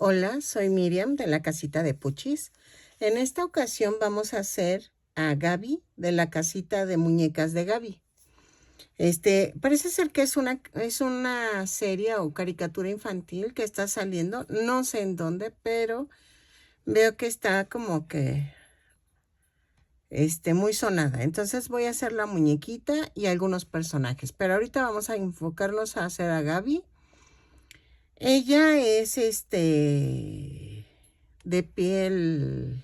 Hola, soy Miriam de la casita de Puchis. En esta ocasión vamos a hacer a Gaby de la casita de muñecas de Gaby. Parece ser que es una serie o caricatura infantil que está saliendo, no sé en dónde, pero veo que está como que muy sonada. Entonces voy a hacer la muñequita y algunos personajes, pero ahorita vamos a enfocarnos a hacer a Gaby. Ella es de piel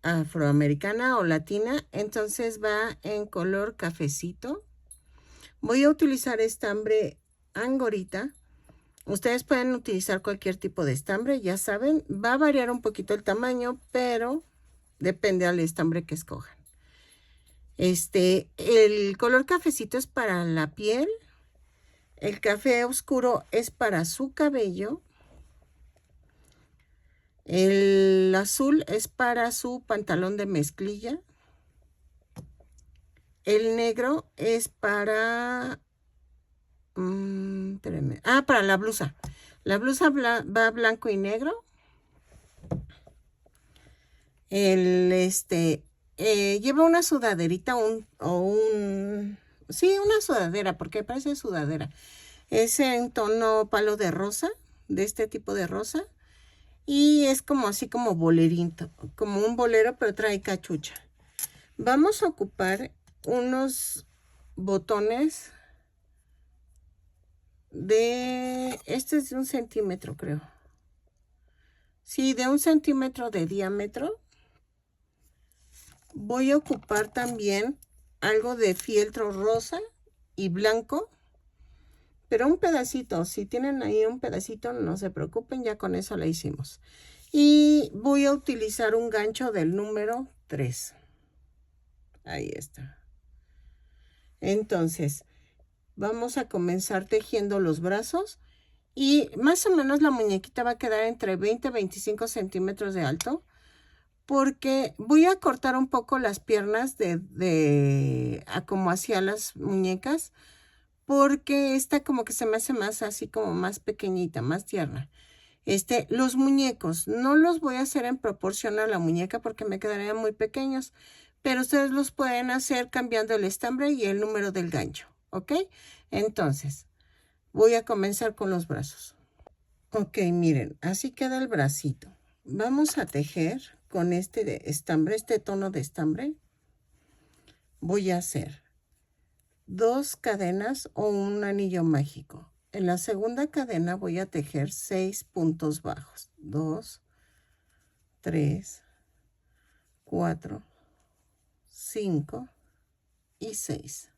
afroamericana o latina, entonces va en color cafecito. Voy a utilizar estambre angorita. Ustedes pueden utilizar cualquier tipo de estambre, ya saben, va a variar un poquito el tamaño, pero depende del estambre que escojan. El color cafecito es para la piel, el café oscuro es para su cabello, el azul es para su pantalón de mezclilla. El negro es para... espérenme. Para la blusa. La blusa va blanco y negro. Lleva una sudaderita sí, una sudadera, porque parece sudadera. Es en tono palo de rosa, de este tipo de rosa. Y es como así como bolerito, como un bolero, pero trae cachucha. Vamos a ocupar unos botones este es de 1 centímetro, creo. Sí, de 1 centímetro de diámetro. Voy a ocupar también algo de fieltro rosa y blanco, pero un pedacito. Si tienen ahí un pedacito, no se preocupen, ya con eso la hicimos. Y voy a utilizar un gancho del número 3. Ahí está. Entonces, vamos a comenzar tejiendo los brazos y más o menos la muñequita va a quedar entre 20 y 25 centímetros de alto, porque voy a cortar un poco las piernas como hacia las muñecas, porque esta como que se me hace más así como más pequeñita, más tierna. Los muñecos no los voy a hacer en proporción a la muñeca porque me quedarían muy pequeños, pero ustedes los pueden hacer cambiando el estambre y el número del gancho, ¿ok? Entonces, voy a comenzar con los brazos. Ok, miren, así queda el bracito. Vamos a tejer con este tono de estambre. Voy a hacer 2 cadenas o un anillo mágico. En la segunda cadena voy a tejer 6 puntos bajos. 2, 3, 4, 5 y 6.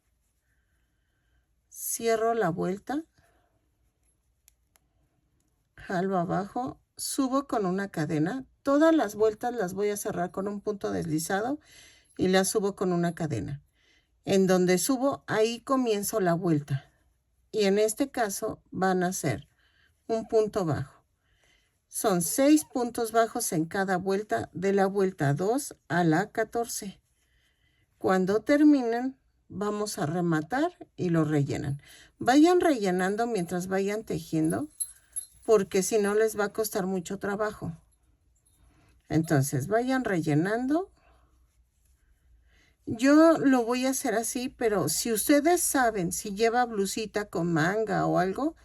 Cierro la vuelta, jalo abajo, subo con una cadena. Todas las vueltas las voy a cerrar con un punto deslizado y las subo con una cadena. En donde subo, ahí comienzo la vuelta. Y en este caso van a ser un punto bajo. Son 6 puntos bajos en cada vuelta, de la vuelta 2 a la 14. Cuando terminen, vamos a rematar y lo rellenan. Vayan rellenando mientras vayan tejiendo, porque si no les va a costar mucho trabajo. Entonces, vayan rellenando. Yo lo voy a hacer así, pero si ustedes saben si lleva blusita con manga o algo,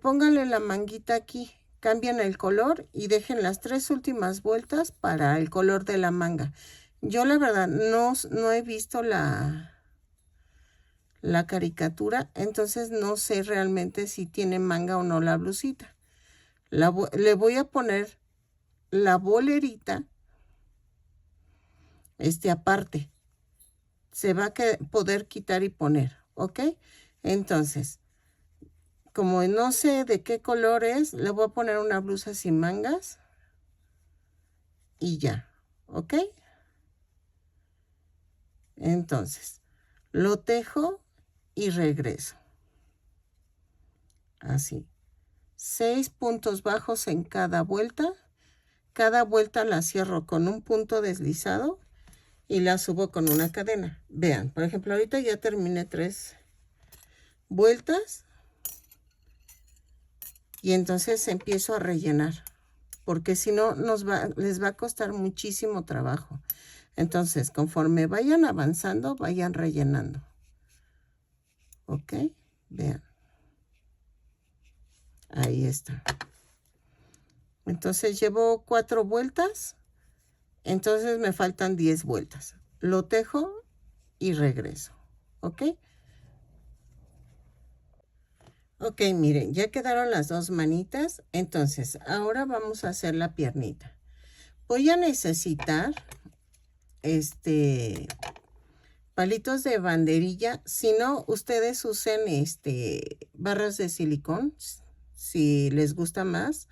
pónganle la manguita aquí, cambian el color y dejen las 3 últimas vueltas para el color de la manga. Yo la verdad no he visto la caricatura, entonces no sé realmente si tiene manga o no la blusita. Le voy a poner la bolerita, aparte. Se va a poder quitar y poner, ¿ok? Entonces, como no sé de qué color es, le voy a poner una blusa sin mangas y ya, ¿ok? Entonces, lo tejo y regreso. Así. 6 puntos bajos en cada vuelta. Cada vuelta la cierro con un punto deslizado y la subo con una cadena. Vean, por ejemplo, ahorita ya terminé 3 vueltas. Y entonces empiezo a rellenar, porque si no les va a costar muchísimo trabajo. Entonces, conforme vayan avanzando, vayan rellenando. ¿Ok? Vean. Ahí está. Entonces llevo 4 vueltas. Entonces me faltan 10 vueltas. Lo tejo y regreso. ¿Ok? Ok, miren, ya quedaron las 2 manitas. Entonces, ahora vamos a hacer la piernita. Voy a necesitar palitos de banderilla. Si no, ustedes usen barras de silicón, si les gusta más.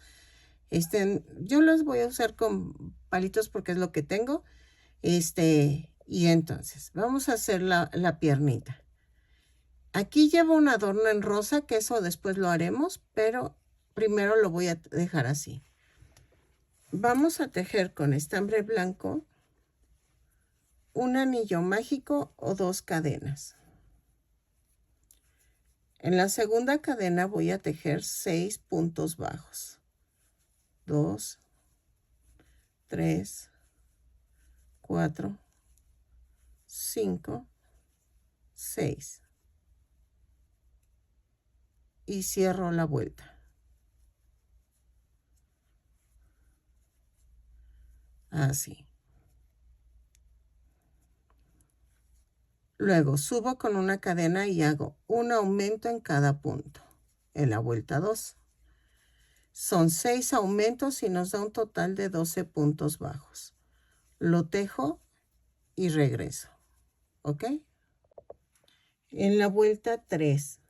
Yo los voy a usar con palitos porque es lo que tengo. Y entonces, vamos a hacer la piernita. Aquí llevo un adorno en rosa, que eso después lo haremos, pero primero lo voy a dejar así. Vamos a tejer con estambre blanco un anillo mágico o 2 cadenas. En la segunda cadena voy a tejer 6 puntos bajos. 2, 3, 4, 5, 6. Y cierro la vuelta. Así. Luego subo con una cadena y hago un aumento en cada punto. En la vuelta 2. Son 6 aumentos y nos da un total de 12 puntos bajos. Lo tejo y regreso. ¿Ok? En la vuelta 3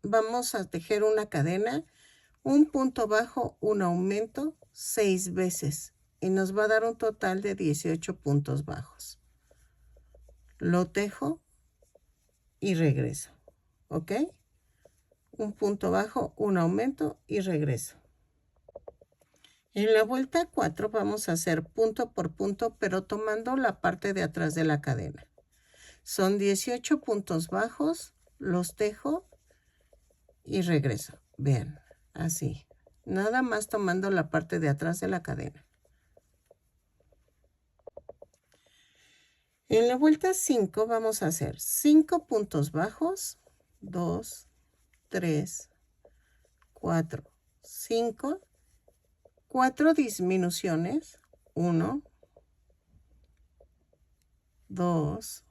vamos a tejer una cadena, un punto bajo, un aumento 6 veces y nos va a dar un total de 18 puntos bajos. Lo tejo y regreso. ¿Ok? Un punto bajo, un aumento y regreso. En la vuelta 4 vamos a hacer punto por punto, pero tomando la parte de atrás de la cadena. Son 18 puntos bajos, los tejo y regreso. Vean, así. Nada más tomando la parte de atrás de la cadena. En la vuelta 5 vamos a hacer 5 puntos bajos, 2, 3, 4, 5, 4 disminuciones, 1, 2,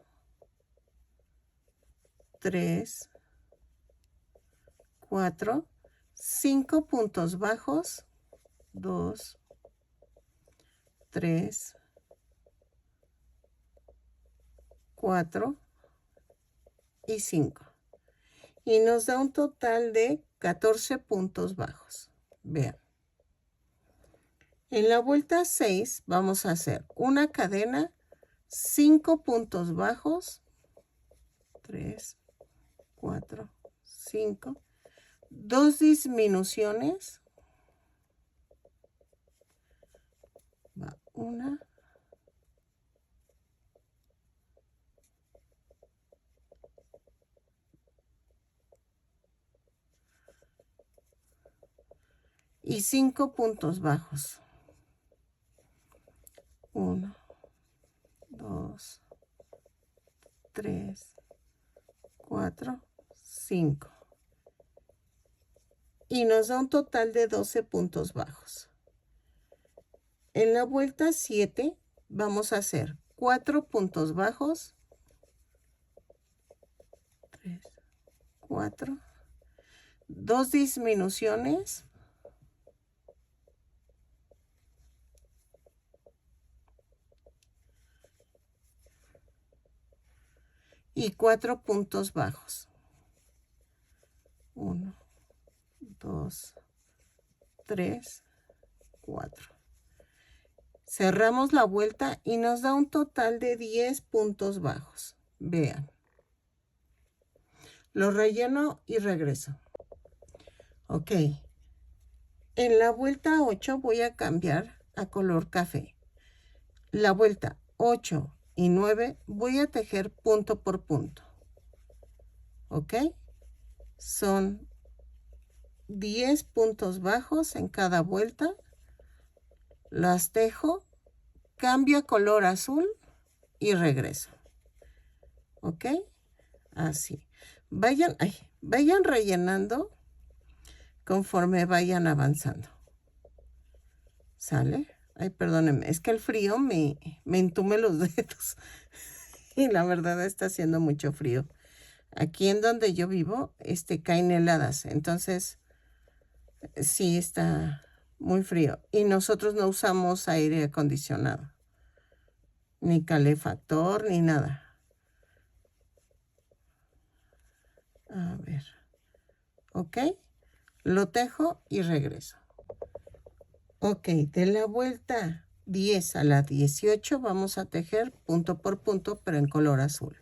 3, 4, 5 puntos bajos, 2, 3, 4 y 5. Y nos da un total de 14 puntos bajos. Vean. En la vuelta 6 vamos a hacer una cadena, 5 puntos bajos, 3, 4, 5, 2 disminuciones, va 1, y 5 puntos bajos. 1, 2, 3, 4, 5. Y nos da un total de 12 puntos bajos. En la vuelta 7 vamos a hacer 4 puntos bajos, 3, 4, 2 disminuciones, y 4 puntos bajos. 1, 2, 3, 4. Cerramos la vuelta y nos da un total de 10 puntos bajos. Vean. Lo relleno y regreso. Ok. En la vuelta 8 voy a cambiar a color café. La vuelta 8 y 9 voy a tejer punto por punto. ¿Ok? Son 10 puntos bajos en cada vuelta, las tejo, cambio a color azul y regreso. ¿Ok? Así. Vayan rellenando conforme vayan avanzando. ¿Sale? Ay, perdónenme, es que el frío me entume los dedos. Y la verdad está haciendo mucho frío. Aquí en donde yo vivo, caen heladas. Entonces, sí está muy frío. Y nosotros no usamos aire acondicionado. Ni calefactor, ni nada. A ver. ¿Ok? Lo tejo y regreso. Ok, de la vuelta 10 a la 18 vamos a tejer punto por punto, pero en color azul.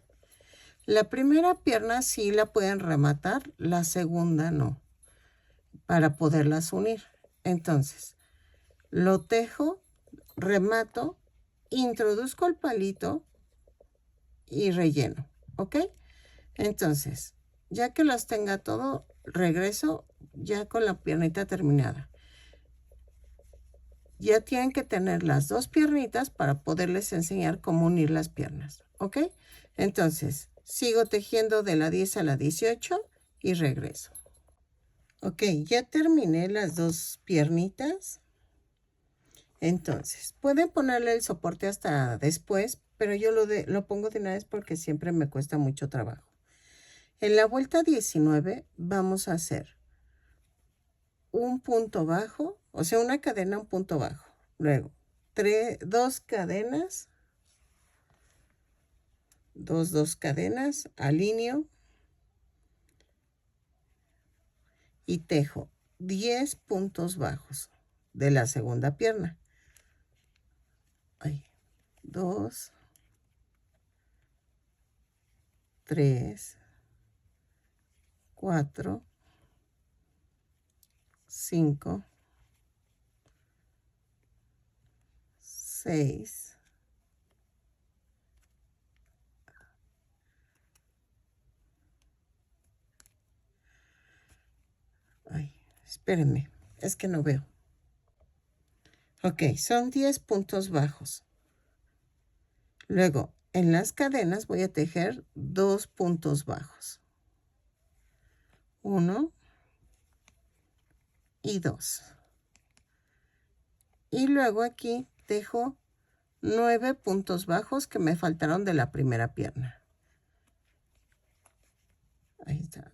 La primera pierna sí la pueden rematar, la segunda no, para poderlas unir. Entonces, lo tejo, remato, introduzco el palito y relleno, ¿ok? Entonces, ya que las tenga todo, regreso ya con la piernita terminada. Ya tienen que tener las dos piernitas para poderles enseñar cómo unir las piernas, ¿ok? Entonces, sigo tejiendo de la 10 a la 18 y regreso. Ok, ya terminé las dos piernitas. Entonces, pueden ponerle el soporte hasta después, pero yo lo pongo de una vez porque siempre me cuesta mucho trabajo. En la vuelta 19 vamos a hacer un punto bajo, o sea, una cadena, un punto bajo. Luego, dos cadenas, dos cadenas, alineo y tejo 10 puntos bajos de la segunda pierna. Ahí, 2, 3, 4, 5, 6, espérenme, es que no veo. Ok, son 10 puntos bajos. Luego, en las cadenas voy a tejer 2 puntos bajos. 1 y 2. Y luego aquí tejo 9 puntos bajos que me faltaron de la primera pierna. Ahí está.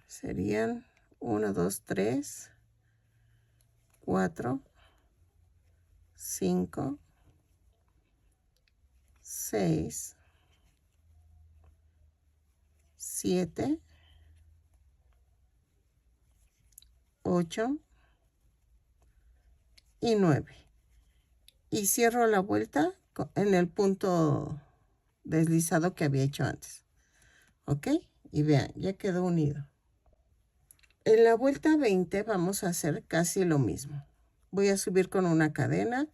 Serían 1, 2, 3, 4, 5, 6, 7, 8 y 9. Y cierro la vuelta en el punto deslizado que había hecho antes. ¿Ok? Y vean, ya quedó unido. En la vuelta 20 vamos a hacer casi lo mismo. Voy a subir con una cadena,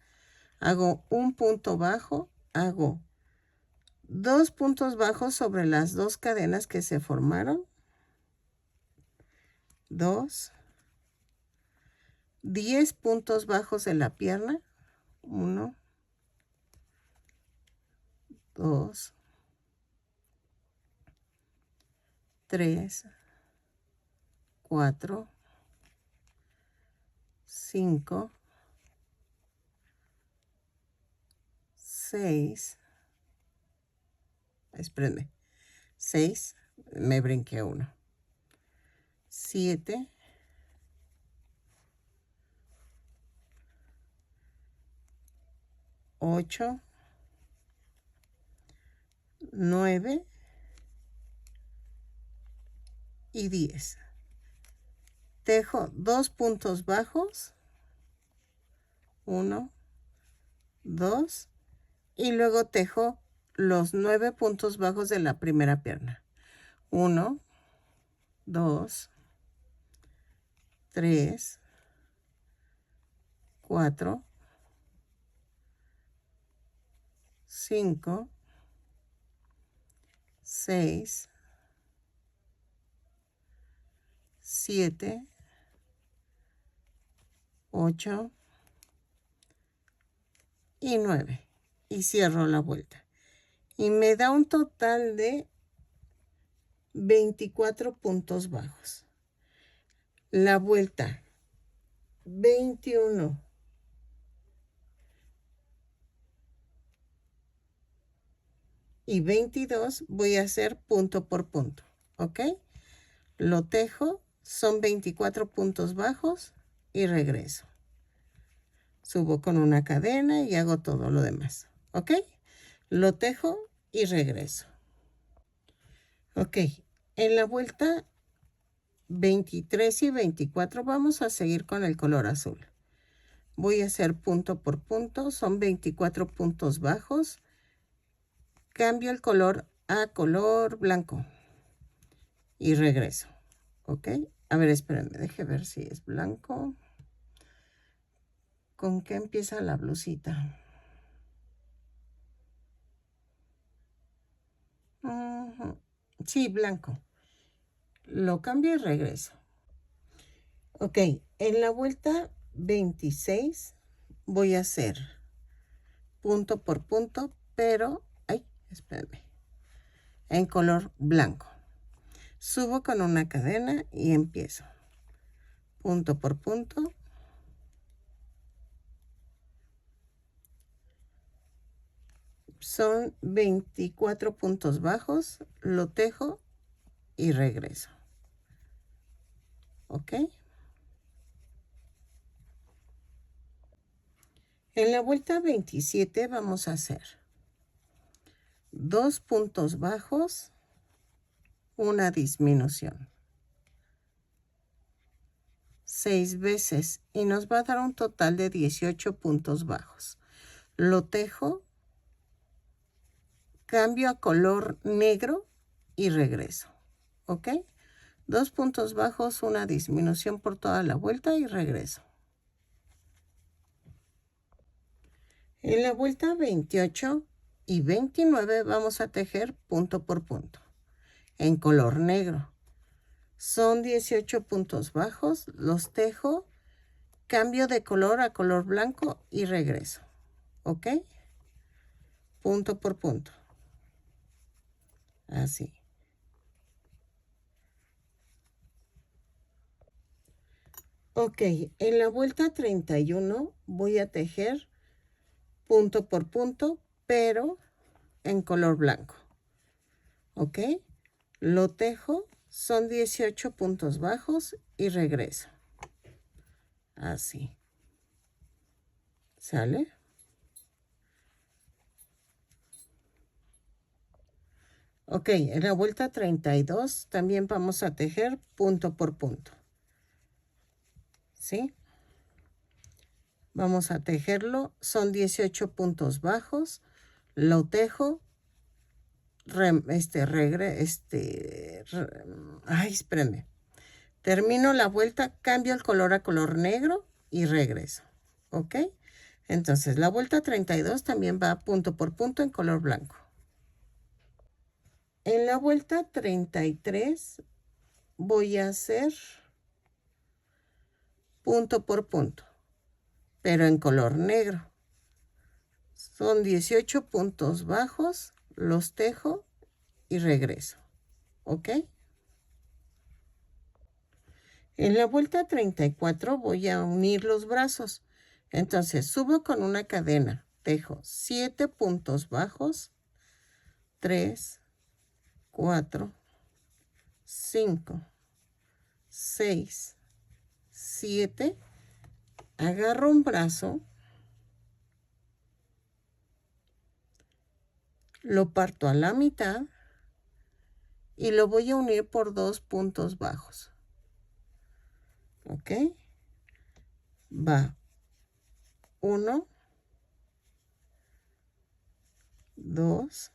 hago un punto bajo, hago 2 puntos bajos sobre las dos cadenas que se formaron. 2, 10 puntos bajos en la pierna. 1, 2, 3, 4, 5, 6, espérenme, 6, me brinqué uno, 7, 8, 9 y 10. Tejo 2 puntos bajos, 1, 2, y luego tejo los 9 puntos bajos de la primera pierna. 1, 2, 3, 4, 5, 6, 7, 8 y 9. Y cierro la vuelta. Y me da un total de 24 puntos bajos. La vuelta 21 y 22 voy a hacer punto por punto, ¿ok? Lo tejo, son 24 puntos bajos y regreso. Subo con una cadena y hago todo lo demás, ¿ok? Lo tejo y regreso. Ok, en la vuelta 23 y 24 vamos a seguir con el color azul. Voy a hacer punto por punto, son 24 puntos bajos. Cambio el color a color blanco y regreso, ¿ok? A ver, espérenme, deje ver si es blanco. ¿Con qué empieza la blusita? Sí, blanco. Lo cambio y regreso. Ok, en la vuelta 26 voy a hacer punto por punto, pero, ay, espérenme, en color blanco. Subo con una cadena y empiezo. Punto por punto. Son 24 puntos bajos, lo tejo y regreso. ¿Ok? En la vuelta 27 vamos a hacer 2 puntos bajos, una disminución. 6 veces y nos va a dar un total de 18 puntos bajos. Lo tejo, cambio a color negro y regreso. ¿Ok? 2 puntos bajos, una disminución por toda la vuelta y regreso. En la vuelta 28 y 29 vamos a tejer punto por punto en color negro. Son 18 puntos bajos, los tejo, cambio de color a color blanco y regreso. ¿Ok? Punto por punto. Así. Ok, en la vuelta 31 voy a tejer punto por punto, pero en color blanco. ¿Ok? Lo tejo, son 18 puntos bajos y regreso. Así. ¿Sale? Ok, en la vuelta 32 también vamos a tejer punto por punto. ¿Sí? Vamos a tejerlo, son 18 puntos bajos, lo tejo, ay, espérenme. Termino la vuelta, cambio el color a color negro y regreso. ¿Ok? Entonces, la vuelta 32 también va punto por punto en color blanco. En la vuelta 33 voy a hacer punto por punto, pero en color negro. Son 18 puntos bajos, los tejo y regreso. ¿Ok? En la vuelta 34 voy a unir los brazos. Entonces subo con una cadena, tejo 7 puntos bajos, 3, 4, 5, 6, 7. Agarro un brazo, lo parto a la mitad y lo voy a unir por 2 puntos bajos. ¿Ok? Va 1, 2,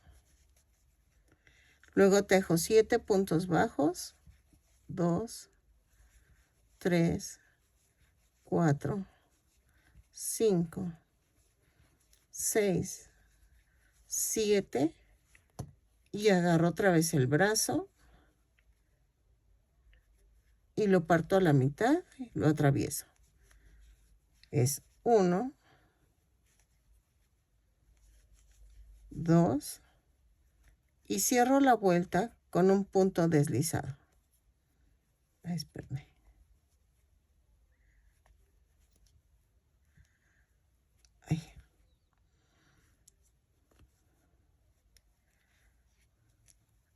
luego tejo 7 puntos bajos, 2, 3, 4, 5, 6, 7 y agarro otra vez el brazo y lo parto a la mitad, lo atravieso. Es 1, 2 y cierro la vuelta con un punto deslizado. Ay, espérame. Ay.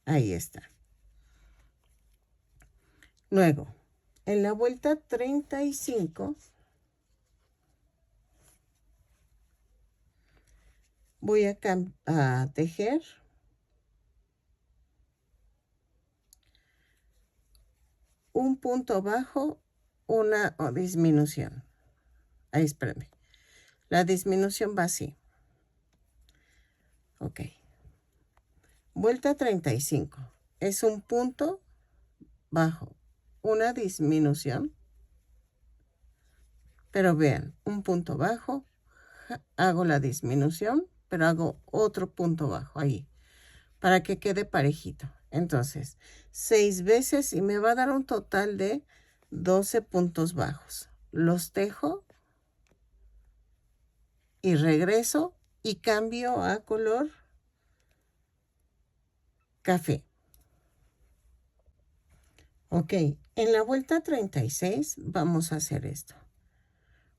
Ahí está. Luego, en la vuelta 35, voy a tejer un punto bajo, una disminución. Ahí, espérame. La disminución va así. Ok. Vuelta 35. Es un punto bajo, una disminución. Pero vean, un punto bajo, hago la disminución, pero hago otro punto bajo ahí, para que quede parejito. Entonces, 6 veces y me va a dar un total de 12 puntos bajos. Los tejo y regreso y cambio a color café. Ok, en la vuelta 36 vamos a hacer esto.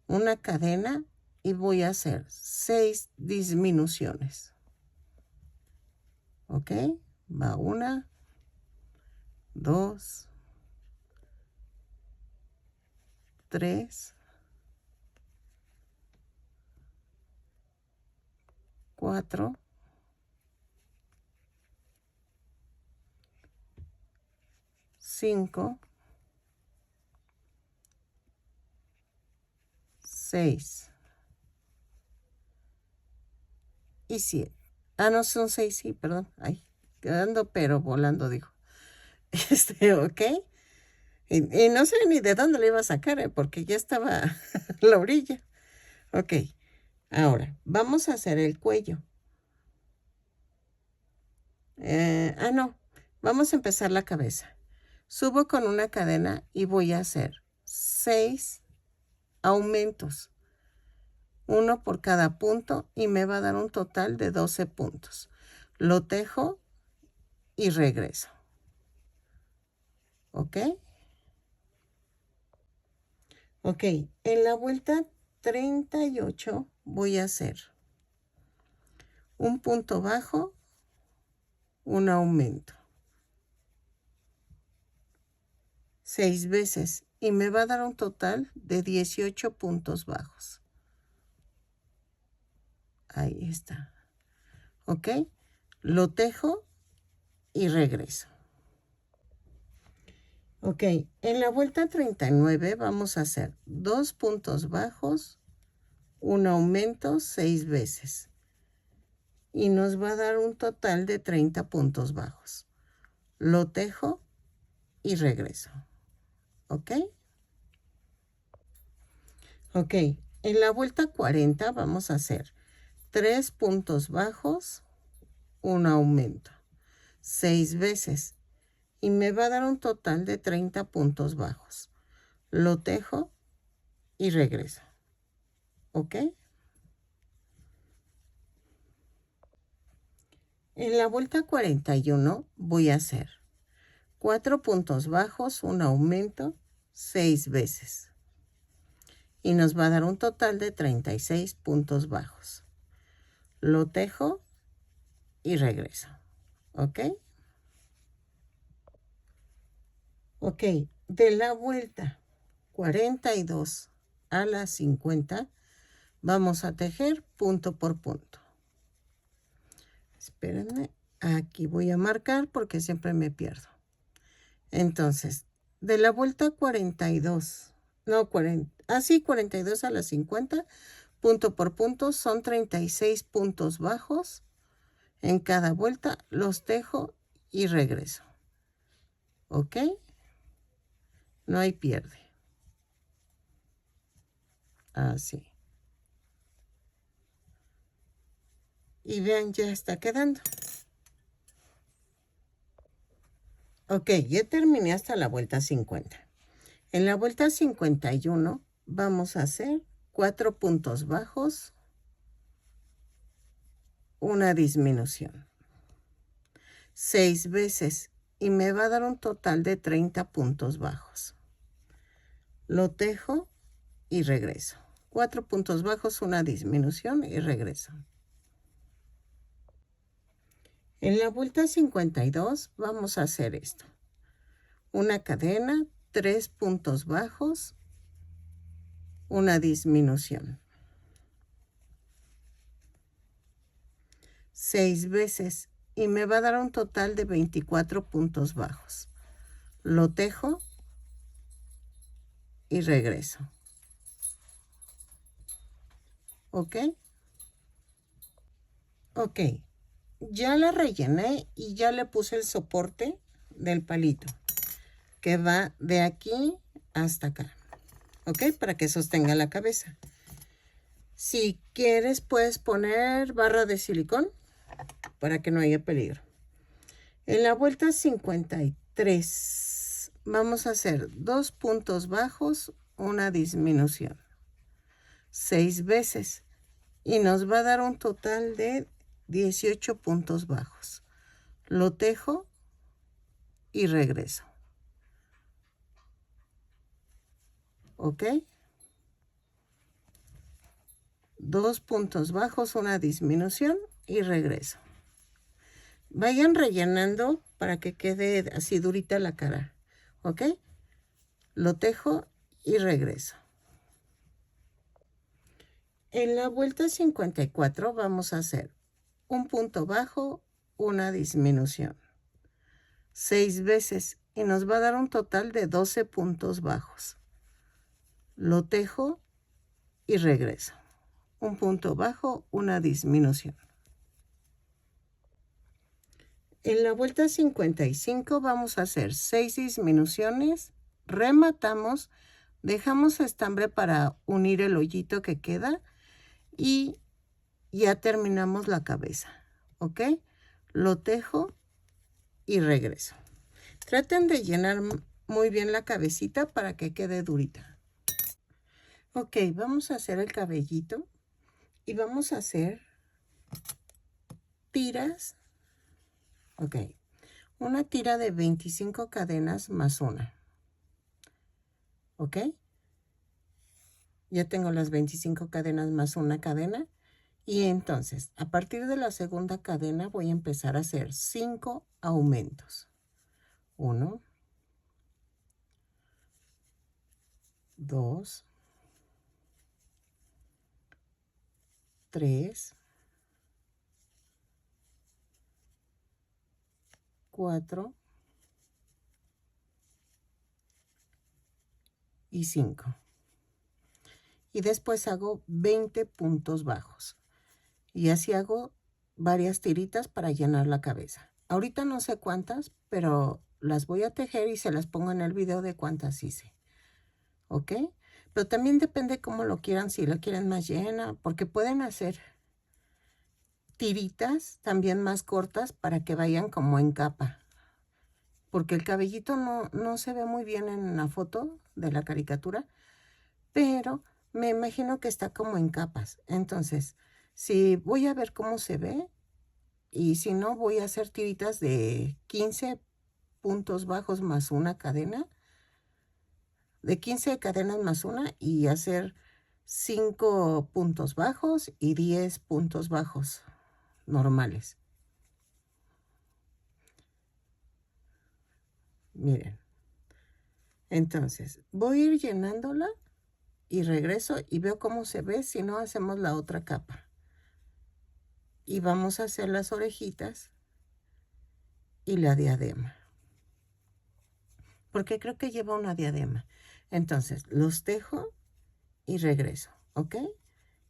Una cadena y voy a hacer 6 disminuciones. Ok, va 1, 2, 3, 4, 5, 6 y 7. Ah, no, son 6, sí, perdón. Ay, quedando pero volando, dijo. Ok. Y no sé ni de dónde le iba a sacar, porque ya estaba a la orilla. Ok, ahora vamos a hacer el cuello. No, vamos a empezar la cabeza. Subo con una cadena y voy a hacer 6 aumentos. Uno por cada punto y me va a dar un total de 12 puntos. Lo tejo y regreso. ¿Ok? Ok, en la vuelta 38 voy a hacer un punto bajo, un aumento. 6 veces y me va a dar un total de 18 puntos bajos. Ahí está. ¿Ok? Lo tejo y regreso. Ok, en la vuelta 39 vamos a hacer 2 puntos bajos, un aumento 6 veces. Y nos va a dar un total de 30 puntos bajos. Lo tejo y regreso. ¿Ok? Ok, en la vuelta 40 vamos a hacer 3 puntos bajos, un aumento, 6 veces. Y me va a dar un total de 30 puntos bajos. Lo tejo y regreso. ¿Ok? En la vuelta 41 voy a hacer 4 puntos bajos, un aumento, 6 veces. Y nos va a dar un total de 36 puntos bajos. Lo tejo y regreso. ¿Ok? Ok, de la vuelta 42 a la 50 vamos a tejer punto por punto. Espérenme, aquí voy a marcar porque siempre me pierdo. Entonces, de la vuelta 42, no 40, así 42 a la 50, punto por punto, son 36 puntos bajos. En cada vuelta los tejo y regreso. ¿Ok? No hay pierde. Así. Y vean, ya está quedando. Ok, ya terminé hasta la vuelta 50. En la vuelta 51 vamos a hacer 4 puntos bajos, una disminución, 6 veces, y me va a dar un total de 30 puntos bajos. Lo tejo y regreso. 4 puntos bajos, una disminución y regreso. En la vuelta 52 vamos a hacer esto. Una cadena, 3 puntos bajos, una disminución. 6 veces, y me va a dar un total de 24 puntos bajos. Lo tejo y regreso. ¿Ok? Ok. Ya la rellené y ya le puse el soporte del palito, que va de aquí hasta acá. ¿Ok? Para que sostenga la cabeza. Si quieres, puedes poner barra de silicón para que no haya peligro. En la vuelta 53 vamos a hacer 2 puntos bajos, una disminución, 6 veces, y nos va a dar un total de 18 puntos bajos. Lo tejo y regreso. ¿Ok? 2 puntos bajos, una disminución y regreso. Vayan rellenando para que quede así durita la cara. ¿Ok? Lo tejo y regreso. En la vuelta 54 vamos a hacer un punto bajo, una disminución, 6 veces, y nos va a dar un total de 12 puntos bajos. Lo tejo y regreso. Un punto bajo, una disminución. En la vuelta 55 vamos a hacer 6 disminuciones, rematamos, dejamos estambre para unir el hoyito que queda y ya terminamos la cabeza. ¿Ok? Lo tejo y regreso. Traten de llenar muy bien la cabecita para que quede durita. Ok, vamos a hacer el cabellito y vamos a hacer tiras. Ok, una tira de 25 cadenas más una. Ok, ya tengo las 25 cadenas más una cadena. Y entonces, a partir de la segunda cadena voy a empezar a hacer 5 aumentos. 1, 2, 3, 4 y 5. Y después hago 20 puntos bajos. Y así hago varias tiritas para llenar la cabeza. Ahorita no sé cuántas, pero las voy a tejer y se las pongo en el video de cuántas hice. ¿Ok? Pero también depende cómo lo quieran, si lo quieren más llena, porque pueden hacer tiritas también más cortas para que vayan como en capa. Porque el cabellito no se ve muy bien en la foto de la caricatura, pero me imagino que está como en capas. Entonces, si voy a ver cómo se ve, y si no, voy a hacer tiritas de 15 puntos bajos más una cadena, de 15 cadenas más una, y hacer 5 puntos bajos y 10 puntos bajos normales. Miren. Entonces, voy a ir llenándola y regreso y veo cómo se ve. Si no, hacemos la otra capa. Y vamos a hacer las orejitas y la diadema. Porque creo que lleva una diadema. Entonces, los tejo y regreso, ¿ok?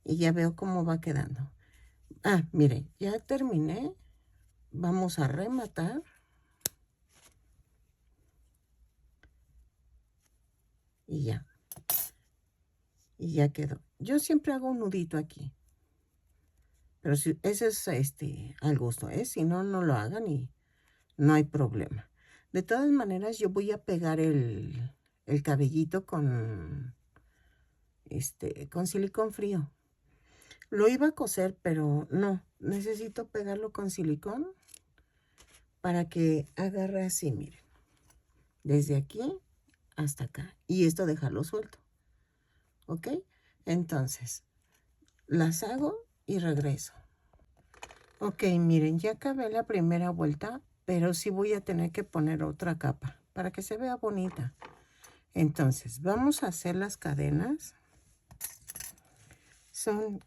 Y ya veo cómo va quedando. Ah, miren, ya terminé. Vamos a rematar. Y ya. Y ya quedó. Yo siempre hago un nudito aquí. Pero si ese es al gusto, ¿eh? Si no, no lo hagan y no hay problema. De todas maneras, yo voy a pegar el el cabellito con silicón frío. Lo iba a coser, pero no, necesito pegarlo con silicón para que agarre así, miren, desde aquí hasta acá. Y esto dejarlo suelto, ¿ok? Entonces, las hago y regreso. Ok, miren, ya acabé la primera vuelta, pero sí voy a tener que poner otra capa para que se vea bonita. Entonces, vamos a hacer las cadenas. Son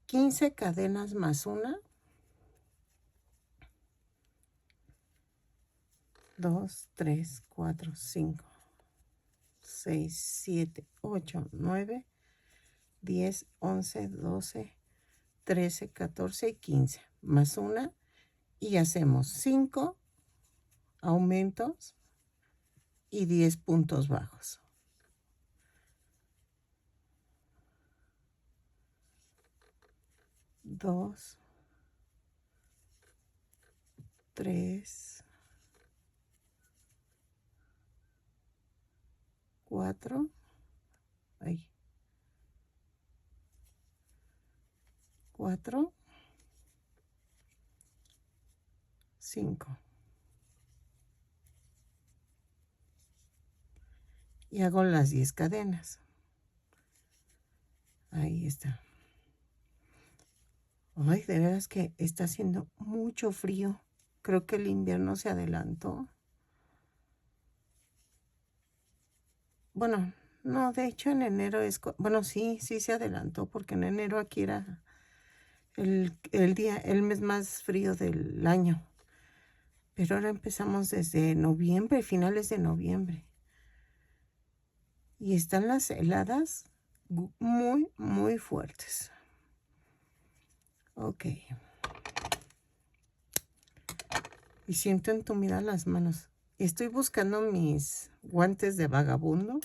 15 cadenas más una. 2, 3, 4, 5, 6, 7, 8, 9, 10, 11, 12, 13, 14 y 15. Más una. Y hacemos 5 aumentos y 10 puntos bajos. 2, 3, 4, 4, 5. Y hago las 10 cadenas. Ahí está. Ay, de veras que está haciendo mucho frío. Creo que el invierno se adelantó. Bueno, no, de hecho en enero es... Bueno, sí se adelantó porque en enero aquí era el mes más frío del año. Pero ahora empezamos desde noviembre, finales de noviembre. Y están las heladas muy, muy fuertes. Ok. Y siento entumidas las manos. Estoy buscando mis guantes de vagabundo.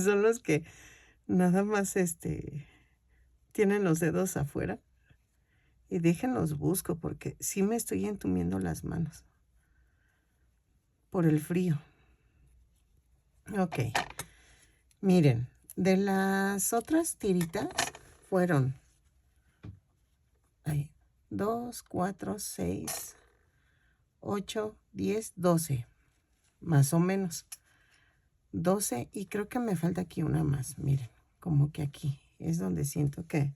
Son los que nada más tienen los dedos afuera. Y déjenlos busco porque sí me estoy entumiendo las manos. Por el frío. Ok. Miren, de las otras tiritas fueron 2, 4, 6, 8, 10, 12. Más o menos. 12 y creo que me falta aquí una más. Miren, como que aquí es donde siento que...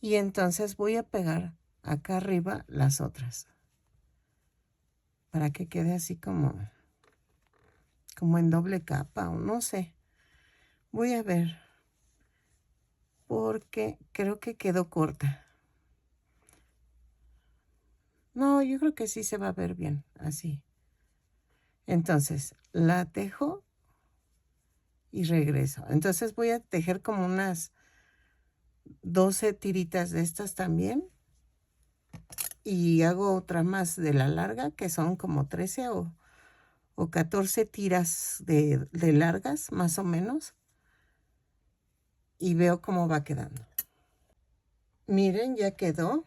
Y entonces voy a pegar acá arriba las otras. Para que quede así como en doble capa o no sé. Voy a ver. Porque creo que quedó corta. No, yo creo que sí se va a ver bien, así. Entonces, la tejo y regreso. Entonces voy a tejer como unas 12 tiritas de estas también. Y hago otra más de la larga, que son como 13 o 14 tiras de largas, más o menos. Y veo cómo va quedando. Miren, ya quedó.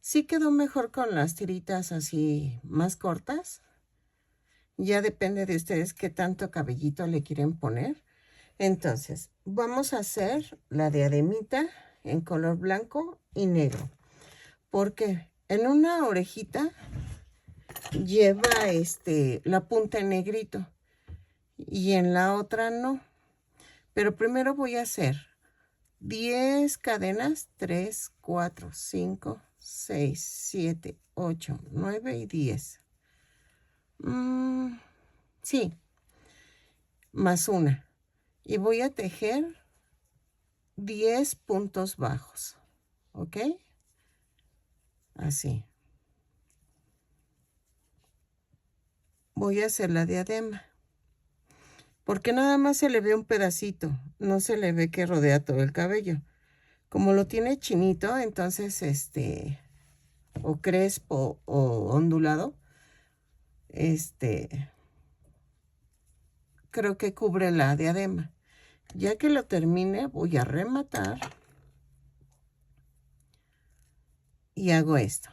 Sí quedó mejor con las tiritas así más cortas. Ya depende de ustedes qué tanto cabellito le quieren poner. Entonces, vamos a hacer la diademita en color blanco y negro. Porque en una orejita lleva la punta en negrito y en la otra no. Pero primero voy a hacer 10 cadenas, 3, 4, 5, 6, 7, 8, 9 y 10. Sí, más una. Y voy a tejer 10 puntos bajos, ¿ok? Así. Voy a hacer la diadema. Porque nada más se le ve un pedacito, no se le ve que rodea todo el cabello. Como lo tiene chinito, entonces o crespo o ondulado, creo que cubre la diadema. Ya que lo termine, voy a rematar y hago esto.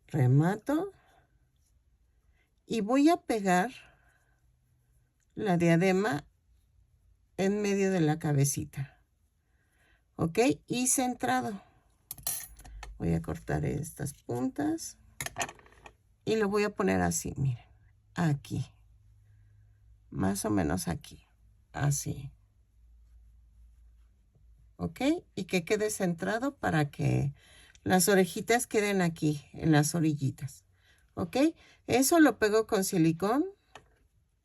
Remato y voy a pegar la diadema en medio de la cabecita. ¿Ok? Y centrado. Voy a cortar estas puntas y lo voy a poner así, miren, aquí. Más o menos aquí, así. ¿Ok? Y que quede centrado para que las orejitas queden aquí, en las orillitas. ¿Ok? Eso lo pego con silicón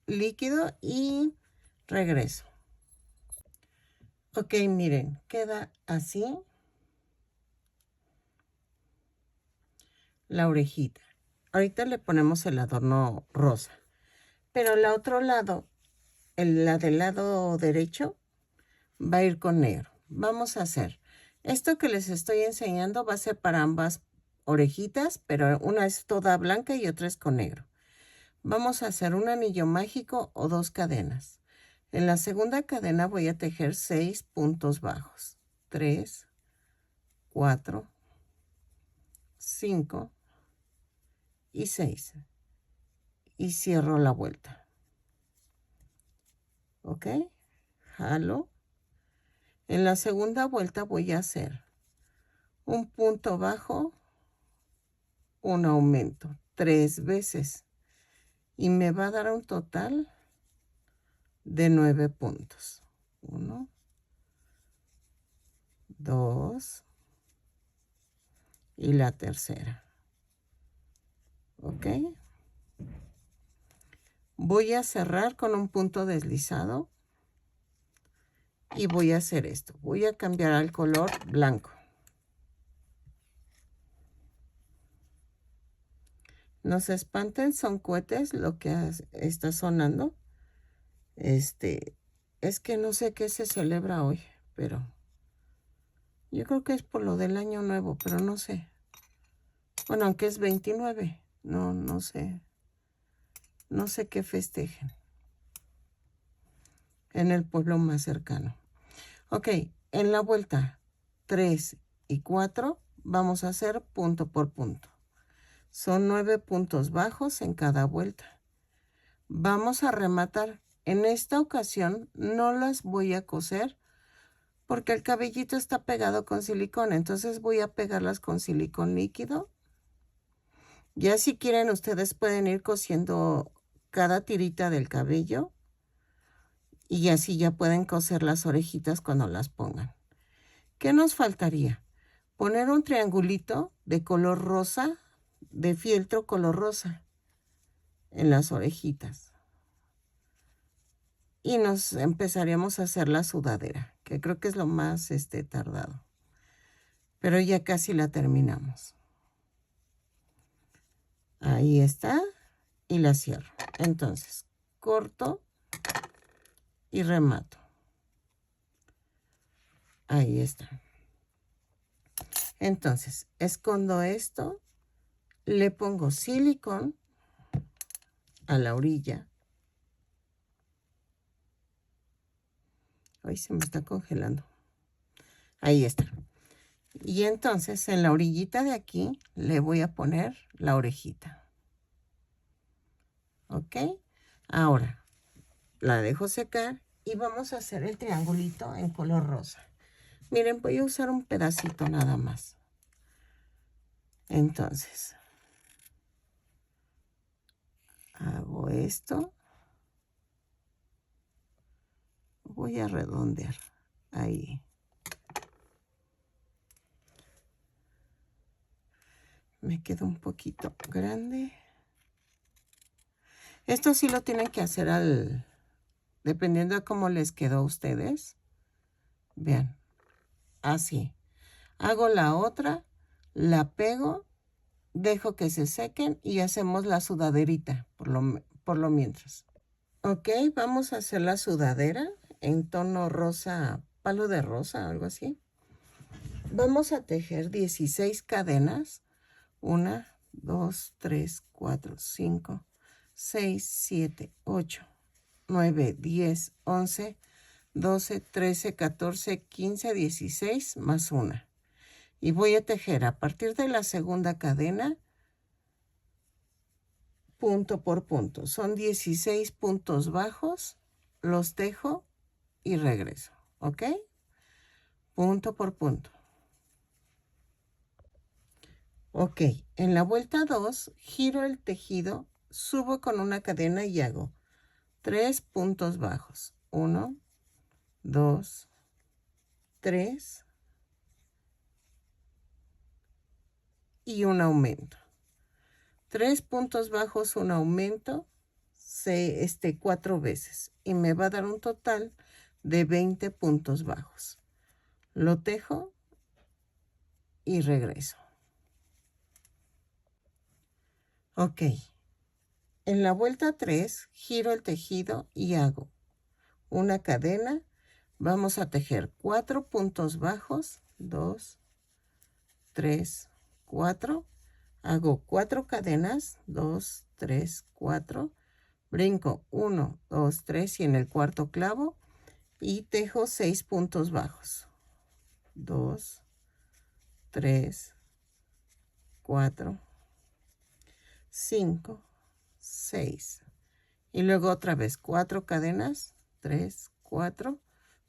líquido y regreso. Ok, miren, queda así la orejita. Ahorita le ponemos el adorno rosa. Pero el otro lado, la del lado derecho, va a ir con negro. Vamos a hacer esto que les estoy enseñando, va a ser para ambas orejitas, pero una es toda blanca y otra es con negro. Vamos a hacer un anillo mágico o 2 cadenas. En la segunda cadena voy a tejer 6 puntos bajos. 3, 4, 5 y 6. Y cierro la vuelta. ¿Ok? Jalo. En la segunda vuelta voy a hacer un punto bajo, un aumento, 3 veces. Y me va a dar un total de 9 puntos. 1, 2 y la tercera. ¿Ok? Voy a cerrar con un punto deslizado y voy a hacer esto. Voy a cambiar al color blanco. No se espanten, son cohetes lo que está sonando. Es que no sé qué se celebra hoy, pero yo creo que es por lo del año nuevo, pero no sé. Bueno, aunque es 29, no sé. No sé qué festejen en el pueblo más cercano. Ok, en la vuelta 3 y 4 vamos a hacer punto por punto. Son 9 puntos bajos en cada vuelta. Vamos a rematar. En esta ocasión no las voy a coser porque el cabellito está pegado con silicón. Entonces voy a pegarlas con silicón líquido. Ya si quieren ustedes pueden ir cosiendo cada tirita del cabello. Y así ya pueden coser las orejitas cuando las pongan. ¿Qué nos faltaría? Poner un triangulito de color rosa, de fieltro color rosa, en las orejitas. Y nos empezaríamos a hacer la sudadera, que creo que es lo más tardado. Pero ya casi la terminamos. Ahí está. Y la cierro. Entonces, corto y remato. Ahí está. Entonces, escondo esto. Le pongo silicón a la orilla. Ay, se me está congelando. Ahí está. Y entonces en la orillita de aquí le voy a poner la orejita. ¿Ok? Ahora la dejo secar y vamos a hacer el triangulito en color rosa. Miren, voy a usar un pedacito nada más. Entonces, hago esto. Voy a redondear. Ahí. Me queda un poquito grande. Esto sí lo tienen que hacer dependiendo de cómo les quedó a ustedes. Vean, así. Hago la otra, la pego, dejo que se sequen y hacemos la sudaderita por lo mientras. Ok, vamos a hacer la sudadera en tono rosa, palo de rosa, algo así. Vamos a tejer 16 cadenas. 1, 2, 3, 4, 5, 6, 7, 8, 9, 10, 11, 12, 13, 14, 15, 16 más 1. Y voy a tejer a partir de la segunda cadena punto por punto. Son 16 puntos bajos, los tejo y regreso, ¿ok? Punto por punto. Ok, en la vuelta 2, giro el tejido, subo con una cadena y hago 3 puntos bajos. 1, 2, 3 y un aumento. 3 puntos bajos, un aumento, 4 veces. Y me va a dar un total de 20 puntos bajos. Lo tejo y regreso. Ok. En la vuelta 3, giro el tejido y hago una cadena. Vamos a tejer 4 puntos bajos. 2, 3, 4. Hago 4 cadenas. 2, 3, 4. Brinco 1, 2, 3 y en el cuarto clavo. Y tejo 6 puntos bajos. 2, 3, 4, 5, 6. Y luego otra vez 4 cadenas. 3, 4.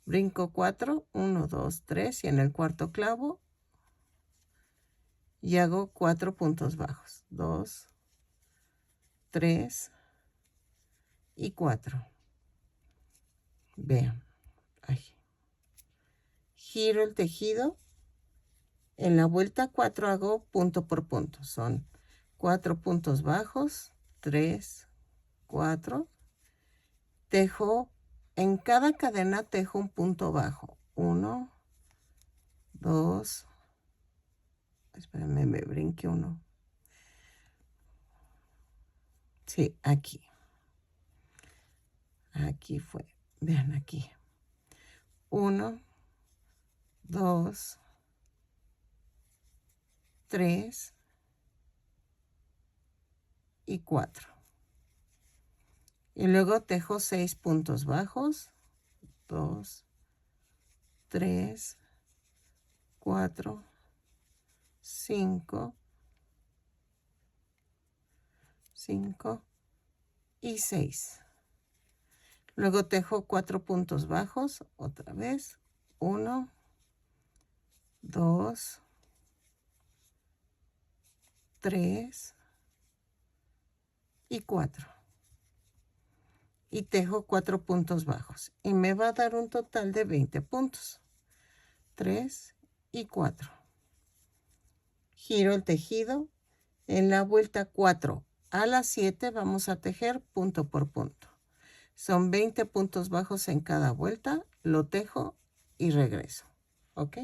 Brinco 4. 1, 2, 3 y en el cuarto clavo. Y hago 4 puntos bajos. 2, 3 y 4. Vean. Ay. Giro el tejido. En la vuelta 4 hago punto por punto. Son 4 puntos bajos. 3, 4. Tejo. En cada cadena tejo un punto bajo. 1, 2. Espérenme, me brinqué uno. Sí, aquí. Aquí fue. Vean aquí. 1, 2, 3 y 4. Y luego tejo 6 puntos bajos. 2, 3, 4, 5 y 6. Luego tejo 4 puntos bajos. Otra vez. 1, 2, 3 y 4. Y tejo 4 puntos bajos. Y me va a dar un total de 20 puntos. 3 y 4. Giro el tejido. En la vuelta 4 a la 7 vamos a tejer punto por punto. Son 20 puntos bajos en cada vuelta. Lo tejo y regreso. ¿Ok?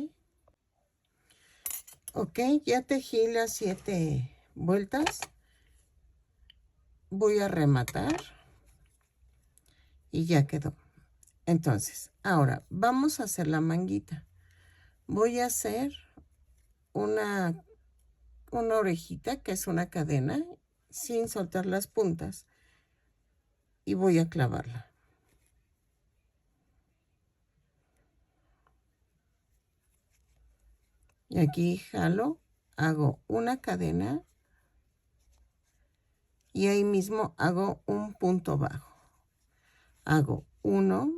Ok, ya tejí las 7 vueltas. Voy a rematar. Y ya quedó. Entonces, ahora vamos a hacer la manguita. Voy a hacer una orejita, que es una cadena, sin soltar las puntas. Y voy a clavarla. Y aquí jalo, hago una cadena. Y ahí mismo hago un punto bajo. Hago 1,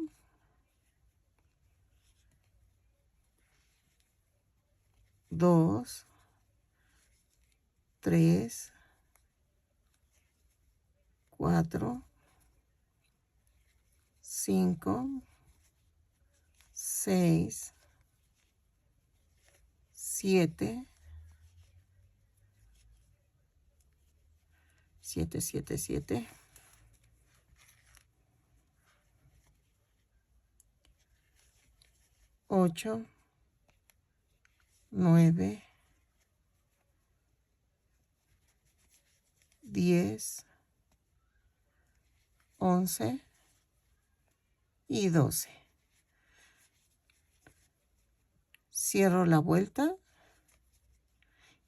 2, 3, 4, 5, 6, 7, 7, 7, 7. 8, 9, 10, 11 y 12. Cierro la vuelta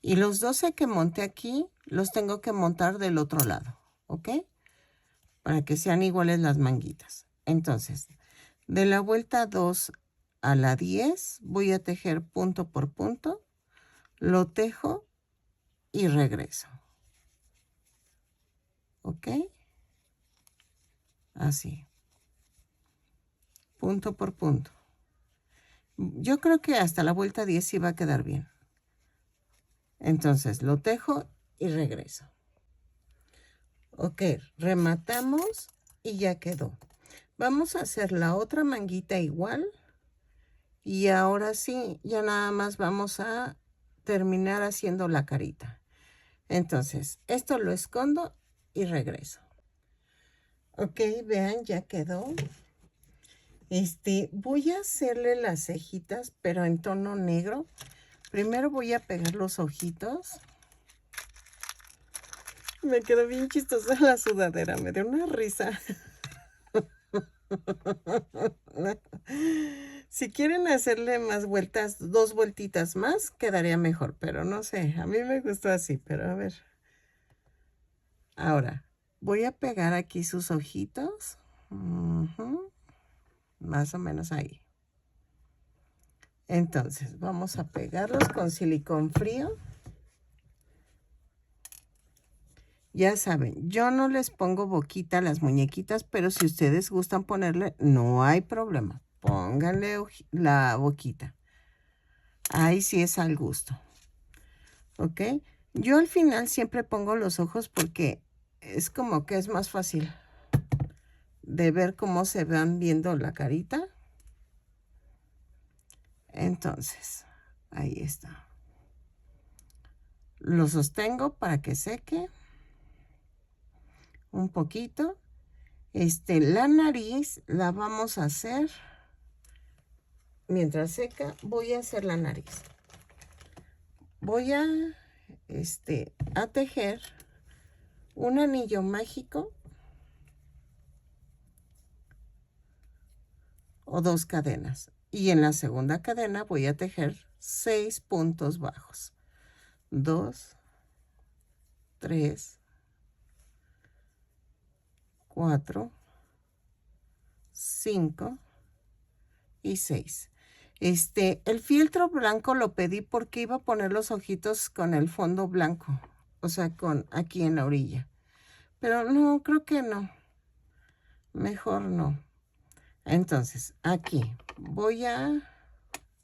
y los 12 que monté aquí los tengo que montar del otro lado, ¿ok? Para que sean iguales las manguitas. Entonces, de la vuelta 2 a la 10 voy a tejer punto por punto, lo tejo y regreso. ¿ok? Así, punto por punto. Yo creo que hasta la vuelta 10 sí va a quedar bien. Entonces lo tejo y regreso. Ok, rematamos y ya quedó. Vamos a hacer la otra manguita igual. Y ahora sí, ya nada más vamos a terminar haciendo la carita. Entonces, esto lo escondo y regreso. Ok, vean, ya quedó. Voy a hacerle las cejitas, pero en tono negro. Primero voy a pegar los ojitos. Me quedó bien chistosa la sudadera, me dio una risa. Si quieren hacerle más vueltas, 2 vueltitas más, quedaría mejor, pero no sé, a mí me gustó así, pero a ver. Ahora, voy a pegar aquí sus ojitos. Más o menos ahí. Entonces, vamos a pegarlos con silicón frío. Ya saben, yo no les pongo boquita a las muñequitas, pero si ustedes gustan ponerle, no hay problema. Pónganle la boquita. Ahí sí es al gusto. ¿Ok? Yo al final siempre pongo los ojos porque es como que es más fácil de ver cómo se van viendo la carita. Entonces, ahí está. Lo sostengo para que seque un poquito. La nariz la vamos a hacer. Mientras seca, voy a hacer la nariz. Voy a tejer un anillo mágico o 2 cadenas. Y en la segunda cadena voy a tejer 6 puntos bajos. 2, 3, 4, 5 y 6. El fieltro blanco lo pedí porque iba a poner los ojitos con el fondo blanco. O sea, con aquí en la orilla. Pero no, creo que no. Mejor no. Entonces, aquí voy a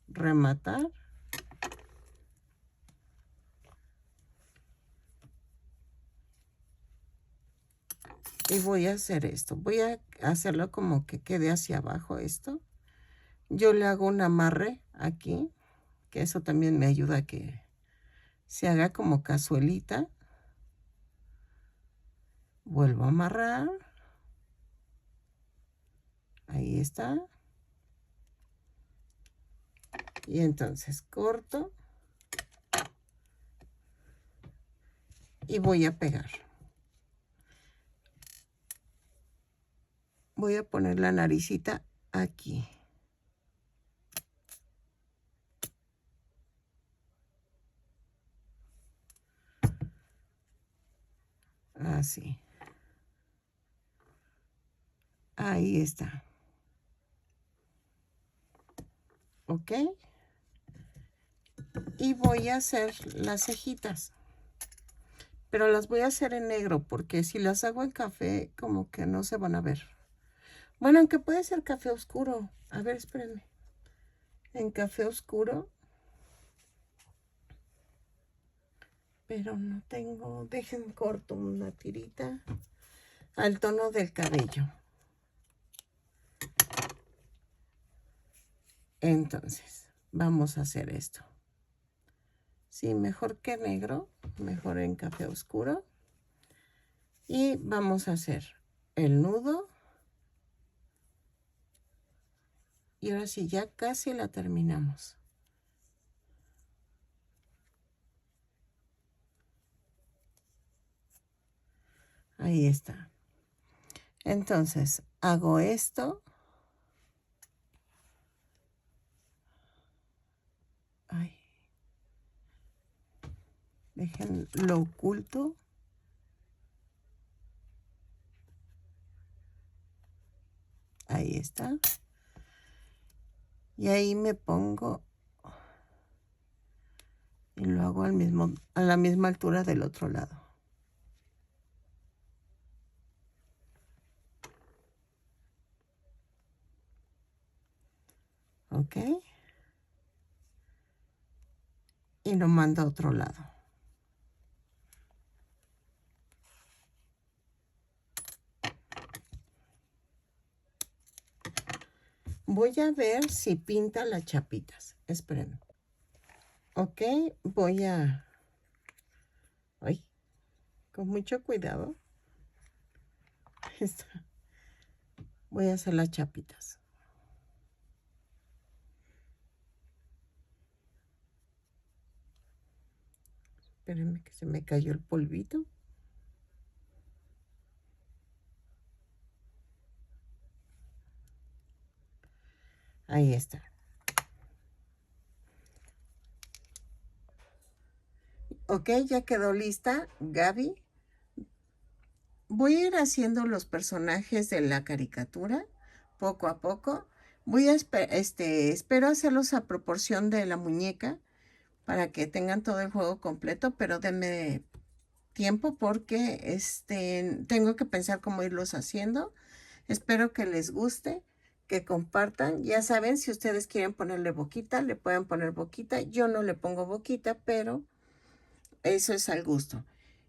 rematar. Y voy a hacer esto. Voy a hacerlo como que quede hacia abajo esto. Yo le hago un amarre aquí, que eso también me ayuda a que se haga como cazuelita. Vuelvo a amarrar. Ahí está. Y entonces corto. Y voy a pegar. Voy a poner la naricita aquí. Así. Ahí está. ¿Ok? Y voy a hacer las cejitas. Pero las voy a hacer en negro porque si las hago en café como que no se van a ver. Bueno, aunque puede ser café oscuro. A ver, espérenme. En café oscuro. Pero no tengo. Dejen corto una tirita al tono del cabello. Entonces, vamos a hacer esto. Sí, mejor que negro. Mejor en café oscuro. Y vamos a hacer el nudo. Y ahora sí, ya casi la terminamos. Ahí está. Entonces, hago esto. Ay. Dejen lo oculto. Ahí está. Y ahí me pongo y lo hago a la misma altura del otro lado. ¿Ok? Y lo mando a otro lado. Voy a ver si pinta las chapitas. Esperen. Ok, voy a... Ay, con mucho cuidado. Voy a hacer las chapitas. Espérenme que se me cayó el polvito. Ahí está. Ok, ya quedó lista, Gaby. Voy a ir haciendo los personajes de la caricatura poco a poco. Voy a espero hacerlos a proporción de la muñeca para que tengan todo el juego completo, pero denme tiempo porque tengo que pensar cómo irlos haciendo. Espero que les guste, que compartan. Ya saben, si ustedes quieren ponerle boquita, le pueden poner boquita. Yo no le pongo boquita, pero eso es al gusto.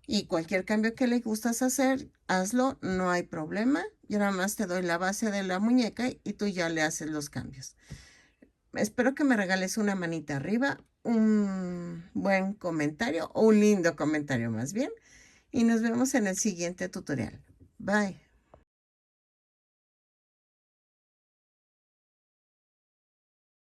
Y cualquier cambio que le gustas hacer, hazlo, no hay problema. Yo nada más te doy la base de la muñeca y tú ya le haces los cambios. Espero que me regales una manita arriba, un buen comentario o un lindo comentario más bien. Y nos vemos en el siguiente tutorial. Bye.